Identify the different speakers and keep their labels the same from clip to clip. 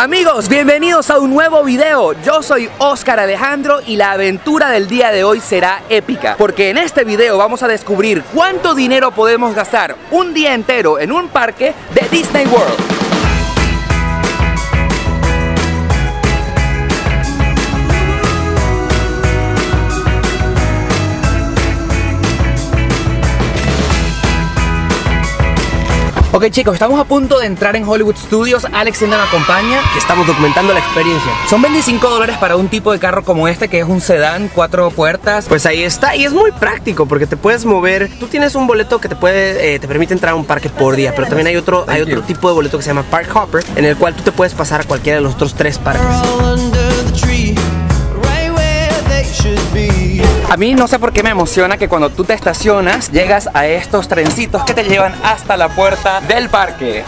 Speaker 1: Amigos, bienvenidos a un nuevo video. Yo soy Oscar Alejandro y la aventura del día de hoy será épica, porque en este video vamos a descubrir cuánto dinero podemos gastar un día entero en un parque de Disney World. Ok chicos, estamos a punto de entrar en Hollywood Studios. Alex me acompaña,
Speaker 2: que estamos documentando la experiencia.
Speaker 1: Son $25 para un tipo de carro como este, que es un sedán, 4 puertas.
Speaker 2: Pues ahí está, y es muy práctico porque te puedes mover. Tú tienes un boleto que te permite entrar a un parque por día, pero también hay otro tipo de boleto que se llama Park Hopper, en el cual tú te puedes pasar a cualquiera de los otros 3 parques.
Speaker 1: A mí no sé por qué me emociona que cuando tú te estacionas llegas a estos trencitos que te llevan hasta la puerta del parque.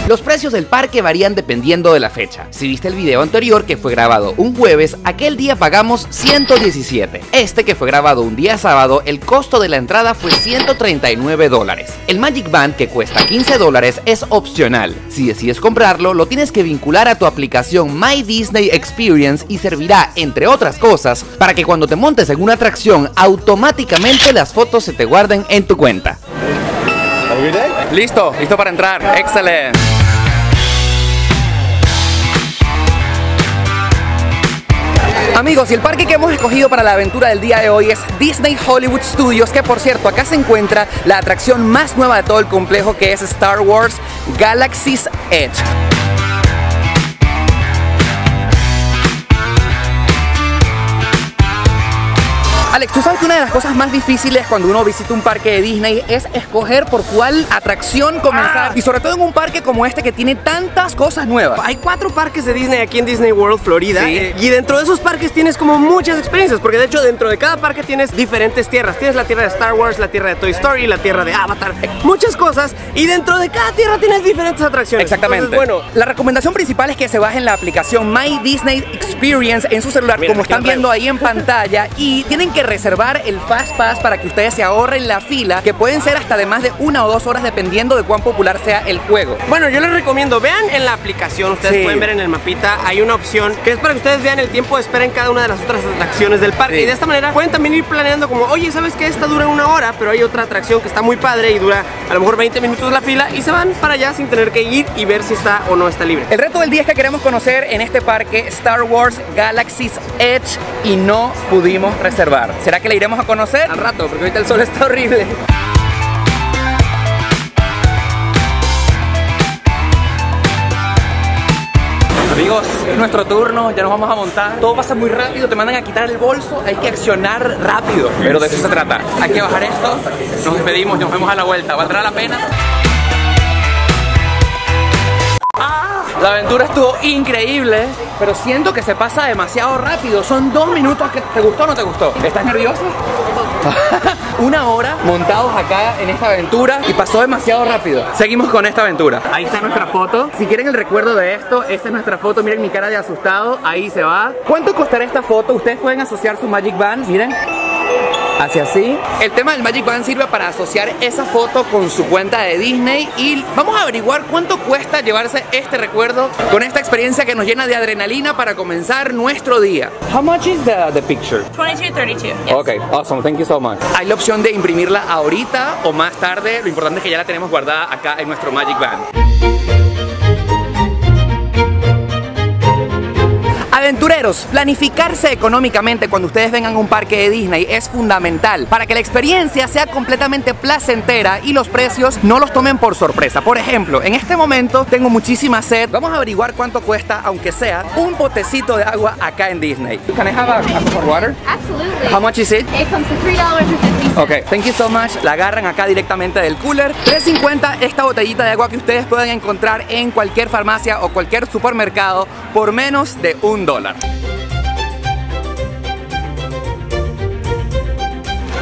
Speaker 1: Los precios del parque varían dependiendo de la fecha. Si viste el video anterior, que fue grabado un jueves, aquel día pagamos $117. Este, que fue grabado un día sábado, el costo de la entrada fue $139. El Magic Band, que cuesta $15, es opcional. Si decides comprarlo, lo tienes que vincular a tu aplicación My Disney Experience y servirá, entre otras cosas, para que cuando te montes en una atracción, automáticamente las fotos se te guarden en tu cuenta. Listo para entrar. Excelente. Amigos, y el parque que hemos escogido para la aventura del día de hoy es Disney Hollywood Studios, que por cierto, acá se encuentra la atracción más nueva de todo el complejo, que es Star Wars Galaxy's Edge. Alex, tú sabes que una de las cosas más difíciles cuando uno visita un parque de Disney es escoger por cuál atracción comenzar. Y sobre todo en un parque como este que tiene tantas cosas nuevas.
Speaker 2: Hay 4 parques de Disney aquí en Disney World, Florida.
Speaker 1: Sí.
Speaker 2: Y dentro de esos parques tienes como muchas experiencias, porque de hecho dentro de cada parque tienes diferentes tierras. Tienes la tierra de Star Wars, la tierra de Toy Story, la tierra de Avatar, muchas cosas. Y dentro de cada tierra tienes diferentes atracciones.
Speaker 1: Exactamente.
Speaker 2: Entonces, bueno,
Speaker 1: la recomendación principal es que se bajen la aplicación My Disney Experience en su celular, como están viendo ahí en pantalla, y tienen que reservar el Fast Pass para que ustedes se ahorren la fila, que pueden ser hasta de más de 1 o 2 horas dependiendo de cuán popular sea el juego.
Speaker 2: Bueno, yo les recomiendo, vean en la aplicación, ustedes pueden ver en el mapita, hay una opción que es para que ustedes vean el tiempo de espera en cada una de las otras atracciones del parque. Y de esta manera pueden también ir planeando como, oye, ¿sabes qué? Esta dura 1 hora, pero hay otra atracción que está muy padre y dura a lo mejor 20 minutos la fila, y se van para allá sin tener que ir y ver si está o no está libre.
Speaker 1: El reto del día es que queremos conocer en este parque Star Wars Galaxy's Edge y no pudimos reservar. ¿Será que le iremos a conocer?
Speaker 2: Al rato, porque ahorita el sol está horrible.
Speaker 1: Amigos, es nuestro turno, ya nos vamos a montar. Todo pasa muy rápido, te mandan a quitar el bolso, hay que accionar rápido. Pero de eso se trata. Hay que bajar esto, nos despedimos, nos vemos a la vuelta. ¿Valdrá la pena? La aventura estuvo increíble, pero siento que se pasa demasiado rápido. Son 2 minutos. ¿Te gustó o no te gustó? ¿Estás nervioso? 1 hora montados acá en esta aventura y pasó demasiado rápido. Seguimos con esta aventura. Ahí está nuestra foto. Si quieren el recuerdo de esto, esta es nuestra foto. Miren mi cara de asustado. Ahí se va. ¿Cuánto costará esta foto? Ustedes pueden asociar su Magic Band. Miren. Hacia así. El tema del Magic Band sirve para asociar esa foto con su cuenta de Disney, y vamos a averiguar cuánto cuesta llevarse este recuerdo con esta experiencia que nos llena de adrenalina para comenzar nuestro día. How much is the picture?
Speaker 3: $22.32. Yes.
Speaker 1: Okay, awesome, thank you so much. Hay la opción de imprimirla ahorita o más tarde. Lo importante es que ya la tenemos guardada acá en nuestro Magic Band. Aventureros, planificarse económicamente cuando ustedes vengan a un parque de Disney es fundamental para que la experiencia sea completamente placentera y los precios no los tomen por sorpresa. Por ejemplo, en este momento tengo muchísima sed. Vamos a averiguar cuánto cuesta, aunque sea un potecito de agua acá en Disney. Can I have a cup of water?
Speaker 3: Absolutely.
Speaker 1: How much is it?
Speaker 3: It comes to $3.50.
Speaker 1: Ok, thank you so much. La agarran acá directamente del cooler. $3.50 esta botellita de agua que ustedes pueden encontrar en cualquier farmacia o cualquier supermercado por menos de $1.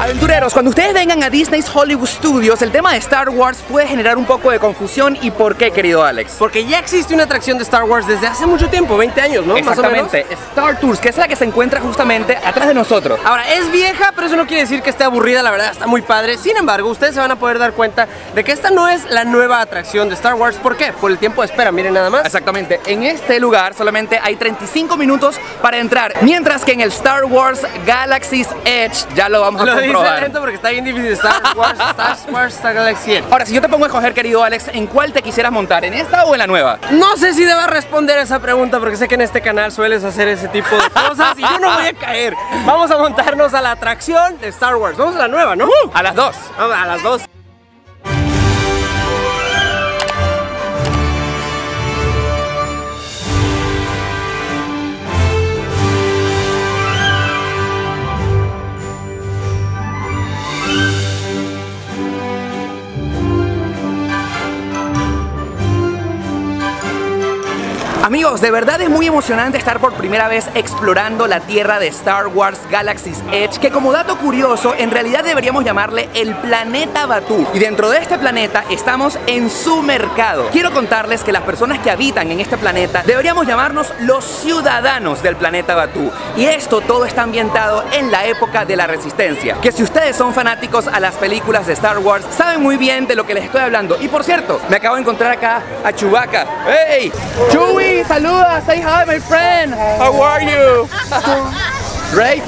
Speaker 1: Aventureros, cuando ustedes vengan a Disney's Hollywood Studios, el tema de Star Wars puede generar un poco de confusión. ¿Y por qué, querido Alex?
Speaker 2: Porque ya existe una atracción de Star Wars desde hace mucho tiempo, 20 años, ¿no?
Speaker 1: Exactamente, Star Tours, que es la que se encuentra justamente atrás de nosotros.
Speaker 2: Ahora, es vieja, pero eso no quiere decir que esté aburrida, la verdad está muy padre. Sin embargo, ustedes se van a poder dar cuenta de que esta no es la nueva atracción de Star Wars. ¿Por qué? Por el tiempo de espera, miren nada más.
Speaker 1: Exactamente, en este lugar solamente hay 35 minutos para entrar, mientras que en el Star Wars Galaxy's Edge ya lo vamos a comprobar.
Speaker 2: Lo dice lento porque está bien difícil. Star Wars Galaxy Edge.
Speaker 1: Ahora, si yo te pongo a escoger, querido Alex, ¿en cuál te quisieras montar? ¿En esta o en la nueva?
Speaker 2: No sé si deba responder esa pregunta porque sé que en este canal sueles hacer ese tipo de cosas y yo no voy a caer. Vamos a montarnos a la atracción de Star Wars. Vamos a la nueva, ¿no?
Speaker 1: A las 2.
Speaker 2: Vamos a las 2.
Speaker 1: Amigos, de verdad es muy emocionante estar por primera vez explorando la tierra de Star Wars Galaxy's Edge, que como dato curioso, en realidad deberíamos llamarle el planeta Batuu. Y dentro de este planeta estamos en su mercado. Quiero contarles que las personas que habitan en este planeta deberíamos llamarnos los ciudadanos del planeta Batuu. Y esto todo está ambientado en la época de la Resistencia, que si ustedes son fanáticos a las películas de Star Wars, saben muy bien de lo que les estoy hablando. Y por cierto, me acabo de encontrar acá a Chewbacca. ¡Hey! ¡Chewie! Saluda, say hi, my friend. How are you? Great?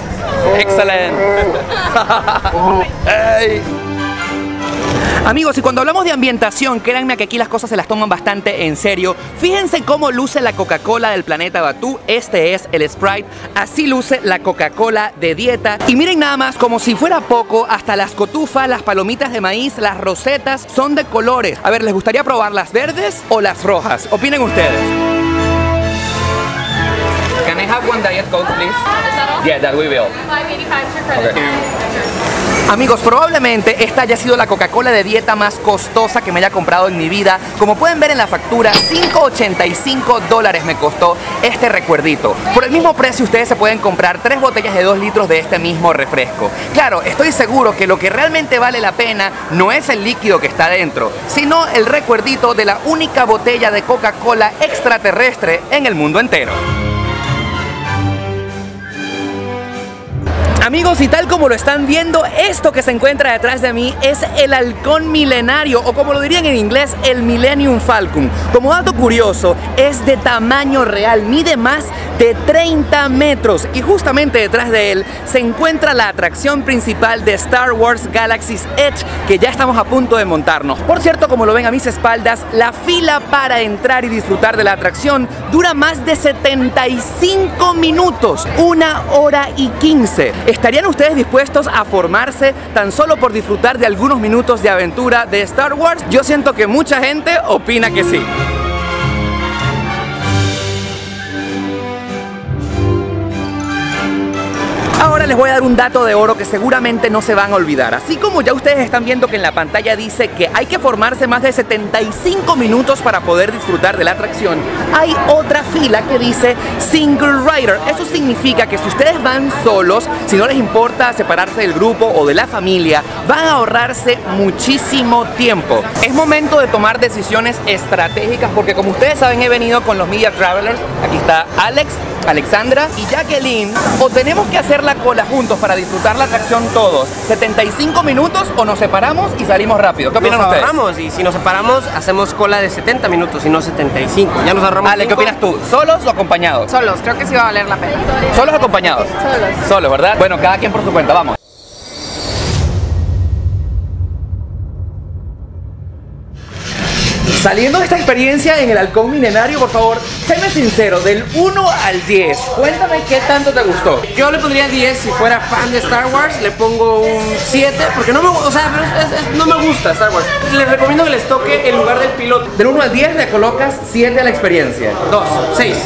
Speaker 1: Excellent. Hey. Amigos, y cuando hablamos de ambientación, créanme que aquí las cosas se las toman bastante en serio. Fíjense cómo luce la Coca-Cola del planeta Batuu. Este es el Sprite. Así luce la Coca-Cola de dieta. Y miren nada más, como si fuera poco, hasta las cotufas, las palomitas de maíz, las rosetas son de colores. A ver, ¿les gustaría probar las verdes o las rojas? Opinen ustedes. Can I have one Diet Coke, please? Yeah, that we will. Okay. Amigos, probablemente esta haya sido la Coca-Cola de dieta más costosa que me haya comprado en mi vida. Como pueden ver en la factura, $5.85 me costó este recuerdito. Por el mismo precio ustedes se pueden comprar 3 botellas de 2 litros de este mismo refresco. Claro, estoy seguro que lo que realmente vale la pena no es el líquido que está dentro, sino el recuerdito de la única botella de Coca-Cola extraterrestre en el mundo entero. Amigos, y tal como lo están viendo, esto que se encuentra detrás de mí es el halcón milenario, o como lo dirían en inglés, el Millennium Falcon. Como dato curioso, es de tamaño real, mide más de 30 metros y justamente detrás de él se encuentra la atracción principal de Star Wars Galaxy's Edge, que ya estamos a punto de montarnos. Por cierto, como lo ven a mis espaldas, la fila para entrar y disfrutar de la atracción dura más de 75 minutos, 1 hora y 15. ¿Estarían ustedes dispuestos a formarse tan solo por disfrutar de algunos minutos de aventura de Star Wars? Yo siento que mucha gente opina que sí. Ahora les voy a dar un dato de oro que seguramente no se van a olvidar. Así como ya ustedes están viendo que en la pantalla dice que hay que formarse más de 75 minutos para poder disfrutar de la atracción, hay otra fila que dice Single Rider. Eso significa que si ustedes van solos, si no les importa separarse del grupo o de la familia, van a ahorrarse muchísimo tiempo. Es momento de tomar decisiones estratégicas porque, como ustedes saben, he venido con los Media Travelers. Aquí está Alex, Alexandra y Jacqueline. O tenemos que hacer la cola juntos para disfrutar la atracción todos, 75 minutos, o nos separamos y salimos rápido. ¿Qué opinan ustedes?
Speaker 2: Nos ahorramos, y si nos separamos hacemos cola de 70 minutos y no 75. Ya nos ahorramos.
Speaker 1: Ale, ¿qué opinas tú? ¿Solos o acompañados?
Speaker 3: Solos, creo que sí va a valer la pena.
Speaker 1: ¿Solos o acompañados?
Speaker 3: Solos.
Speaker 1: Solos, ¿verdad? Bueno, cada quien por su cuenta, vamos. Saliendo de esta experiencia en el halcón milenario, por favor, séme sincero, del 1 al 10, cuéntame qué tanto te gustó.
Speaker 2: Yo le pondría 10 si fuera fan de Star Wars, le pongo un 7, porque no me, o sea, no me gusta Star Wars. Les recomiendo que les toque el lugar del piloto.
Speaker 1: Del 1 al 10 le colocas 7 a la experiencia.
Speaker 2: 2, 6.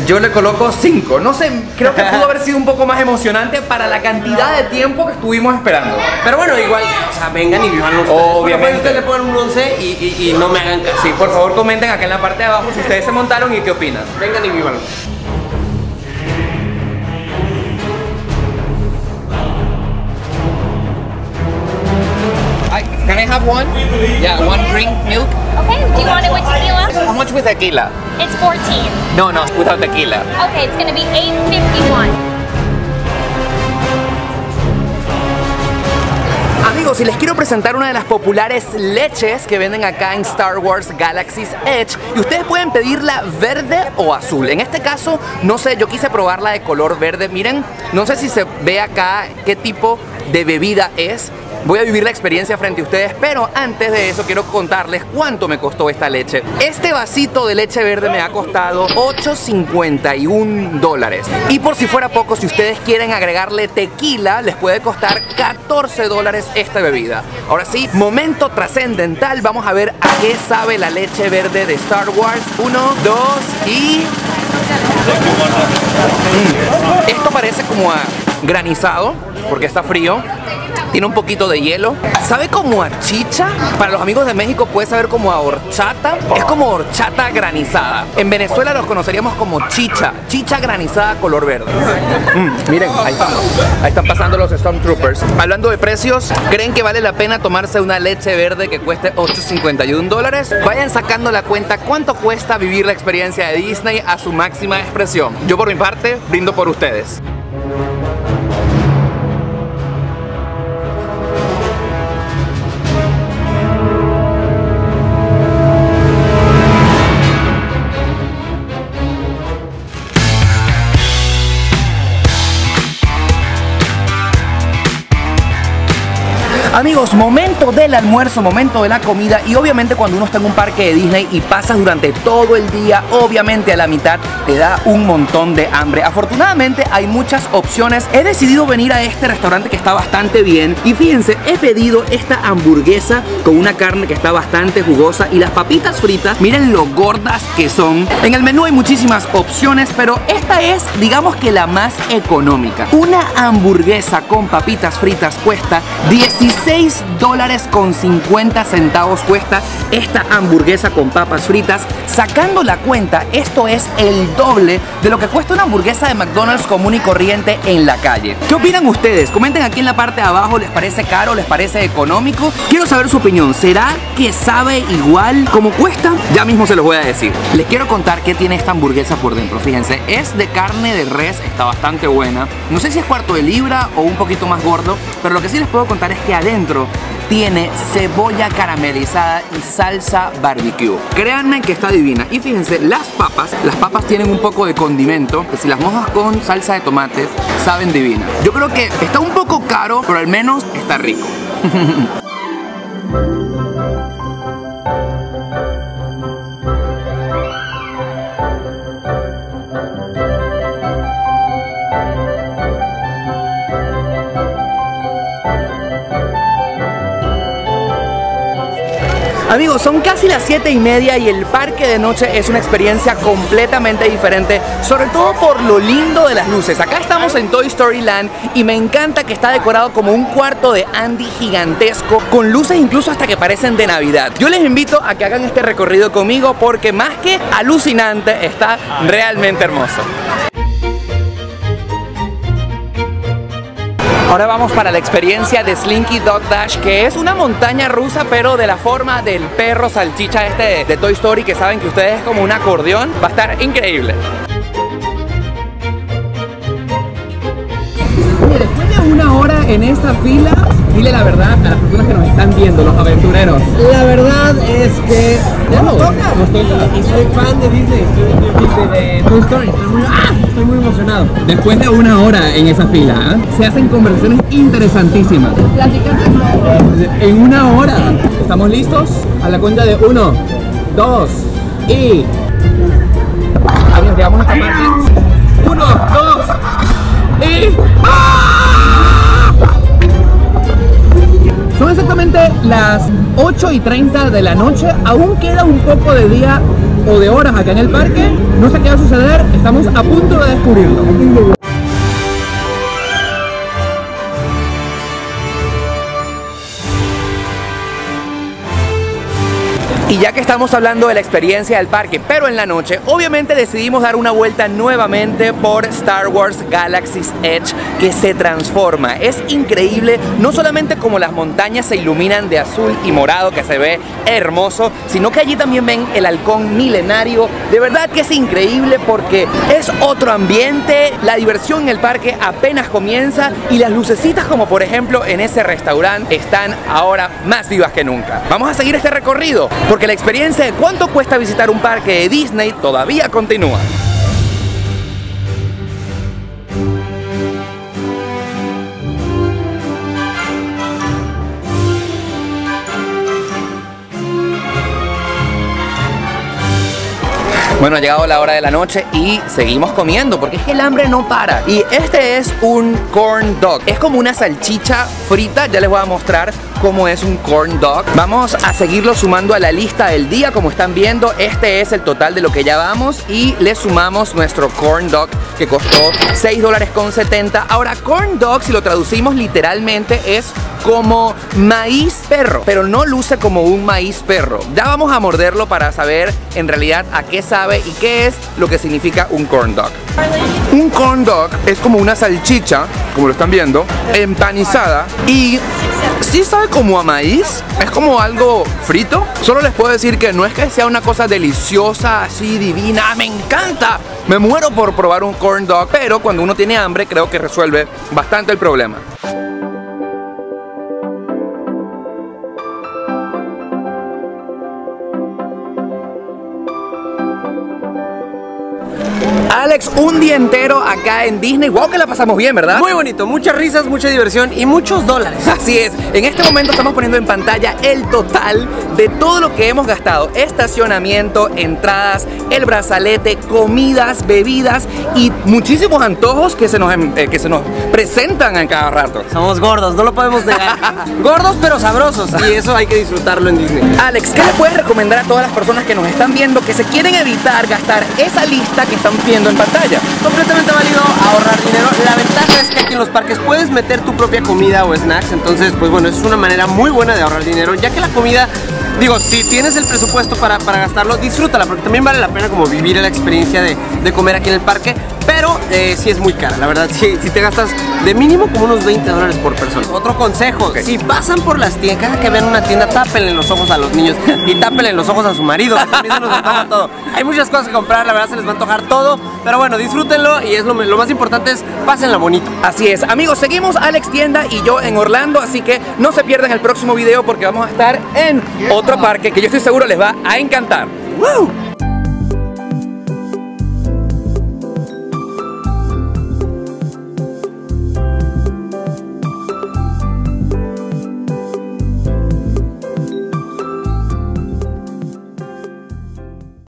Speaker 1: Yo le coloco 5. No sé, creo que pudo haber sido un poco más emocionante para la cantidad de tiempo que estuvimos esperando.
Speaker 2: Pero bueno, igual, o sea, vengan y vivan ustedes.
Speaker 1: Obviamente.
Speaker 2: Bueno, ustedes le ponen un 11 y no me hagan caso.
Speaker 1: Sí, por favor comenten acá en la parte de abajo si ustedes se montaron y qué opinan.
Speaker 2: Vengan y vivan.
Speaker 1: Can I have one? Yeah, one drink milk.
Speaker 3: Okay, do you want it with tequila?
Speaker 1: How much with tequila?
Speaker 3: It's 14.
Speaker 1: No, without tequila.
Speaker 3: Okay, it's gonna be $8.51.
Speaker 1: Amigos, y les quiero presentar una de las populares leches que venden acá en Star Wars Galaxy's Edge. Y ustedes pueden pedirla verde o azul. En este caso, no sé, yo quise probarla de color verde. Miren, no sé si se ve acá qué tipo de bebida es. Voy a vivir la experiencia frente a ustedes, pero antes de eso quiero contarles cuánto me costó esta leche. Este vasito de leche verde me ha costado $8.51. Y por si fuera poco, si ustedes quieren agregarle tequila, les puede costar $14 esta bebida. Ahora sí, momento trascendental. Vamos a ver a qué sabe la leche verde de Star Wars. 1, 2 y... Esto parece como a granizado, porque está frío. Tiene un poquito de hielo. ¿Sabe como a chicha? Para los amigos de México puede saber como a horchata. Es como horchata granizada. En Venezuela los conoceríamos como chicha. Chicha granizada color verde. Miren, ahí están pasando los Stormtroopers. Hablando de precios, ¿creen que vale la pena tomarse una leche verde que cueste $8.51? Vayan sacando la cuenta cuánto cuesta vivir la experiencia de Disney a su máxima expresión. Yo por mi parte, brindo por ustedes. Amigos, momento del almuerzo, momento de la comida. Y obviamente cuando uno está en un parque de Disney y pasas durante todo el día, obviamente a la mitad te da un montón de hambre. Afortunadamente hay muchas opciones. He decidido venir a este restaurante que está bastante bien. Y fíjense, he pedido esta hamburguesa con una carne que está bastante jugosa. Y las papitas fritas, miren lo gordas que son. En el menú hay muchísimas opciones, pero esta es, digamos que la más económica. Una hamburguesa con papitas fritas cuesta $16.50 cuesta esta hamburguesa con papas fritas. Sacando la cuenta, esto es el doble de lo que cuesta una hamburguesa de McDonald's común y corriente en la calle. ¿Qué opinan ustedes? Comenten aquí en la parte de abajo, ¿les parece caro? ¿Les parece económico? Quiero saber su opinión. ¿Será que sabe igual como cuesta? Ya mismo se los voy a decir. Les quiero contar qué tiene esta hamburguesa por dentro. Fíjense, es de carne de res, está bastante buena. No sé si es cuarto de libra o un poquito más gordo, pero lo que sí les puedo contar es que adentro tiene cebolla caramelizada y salsa barbecue. Créanme que está divina. Y fíjense, las papas tienen un poco de condimento, que si las mojas con salsa de tomate, saben divina. Yo creo que está un poco caro, pero al menos está rico. Amigos, son casi las 7:30 y el parque de noche es una experiencia completamente diferente, sobre todo por lo lindo de las luces. Acá estamos en Toy Story Land y me encanta que está decorado como un cuarto de Andy gigantesco, con luces incluso hasta que parecen de Navidad. Yo les invito a que hagan este recorrido conmigo porque más que alucinante, está realmente hermoso. Ahora vamos para la experiencia de Slinky Dog Dash, que es una montaña rusa, pero de la forma del perro salchicha de Toy Story, que saben que ustedes es como un acordeón. Va a estar increíble. Oye, después de una hora en esta fila, dile la verdad a las personas que nos están viendo, los aventureros.
Speaker 2: La verdad es que ya nos toca. Y soy fan de Disney, de Toy Story. Estoy muy emocionado.
Speaker 1: Después de una hora en esa fila, se hacen conversaciones interesantísimas. En una hora. ¿Estamos listos? A la cuenta de 1, 2 y... Amigos, llegamos a esta parte. 1, 2 y... ¡Ah! Son exactamente las 8:30 de la noche. Aún queda un poco de día o de horas acá en el parque. No sé qué va a suceder. Estamos a punto de descubrirlo. Y ya que estamos hablando de la experiencia del parque, pero en la noche, obviamente decidimos dar una vuelta nuevamente por Star Wars Galaxy's Edge, que se transforma. Es increíble, no solamente como las montañas se iluminan de azul y morado, que se ve hermoso, sino que allí también ven el halcón milenario. De verdad que es increíble porque es otro ambiente, la diversión en el parque apenas comienza y las lucecitas, como por ejemplo en ese restaurante, están ahora más vivas que nunca. Vamos a seguir este recorrido porque la experiencia de cuánto cuesta visitar un parque de Disney todavía continúa. Bueno, ha llegado la hora de la noche y seguimos comiendo porque es que el hambre no para. Y este es un corn dog. Es como una salchicha frita. Ya les voy a mostrar cómo es un corn dog. Vamos a seguirlo sumando a la lista del día. Como están viendo, este es el total de lo que ya vamos. Y le sumamos nuestro corn dog que costó $6.70. Ahora, corn dog, si lo traducimos literalmente, es como maíz perro, pero no luce como un maíz perro. Ya vamos a morderlo para saber en realidad a qué sabe y qué es lo que significa un corn dog. Un corn dog es como una salchicha, como lo están viendo, empanizada y sí sabe como a maíz, es como algo frito. Solo les puedo decir que no es que sea una cosa deliciosa, así divina, me encanta. Me muero por probar un corn dog, pero cuando uno tiene hambre creo que resuelve bastante el problema. Alex, un día entero acá en Disney. Wow, que la pasamos bien, ¿verdad?
Speaker 2: Muy bonito, muchas risas, mucha diversión y muchos dólares.
Speaker 1: Así es, en este momento estamos poniendo en pantalla el total de todo lo que hemos gastado. Estacionamiento, entradas, el brazalete, comidas, bebidas y muchísimos antojos que se nos presentan a cada rato.
Speaker 2: Somos gordos, no lo podemos negar. Gordos pero sabrosos y eso hay que disfrutarlo en Disney.
Speaker 1: Alex, ¿qué le puedes recomendar a todas las personas que nos están viendo que se quieren evitar gastar esa lista que están viendo en pantalla?
Speaker 2: Completamente válido ahorrar dinero. La ventaja es que aquí en los parques puedes meter tu propia comida o snacks. Entonces, pues bueno, es una manera muy buena de ahorrar dinero, ya que la comida, digo, si tienes el presupuesto para gastarlo, disfrútala, porque también vale la pena como vivir la experiencia de comer aquí en el parque. Pero sí es muy cara, la verdad, si te gastas de mínimo como unos $20 por persona. Otro consejo, si pasan por las tiendas, cada que vean una tienda, tápenle los ojos a los niños y tápenle los ojos a su marido, que también se nos antoja todo. Hay muchas cosas que comprar, la verdad se les va a antojar todo, pero bueno, disfrútenlo y es lo más importante es pásenla bonito.
Speaker 1: Así es, amigos, seguimos Alex Tienda y yo en Orlando, así que no se pierdan el próximo video porque vamos a estar en otro parque que yo estoy seguro les va a encantar. ¡Woo!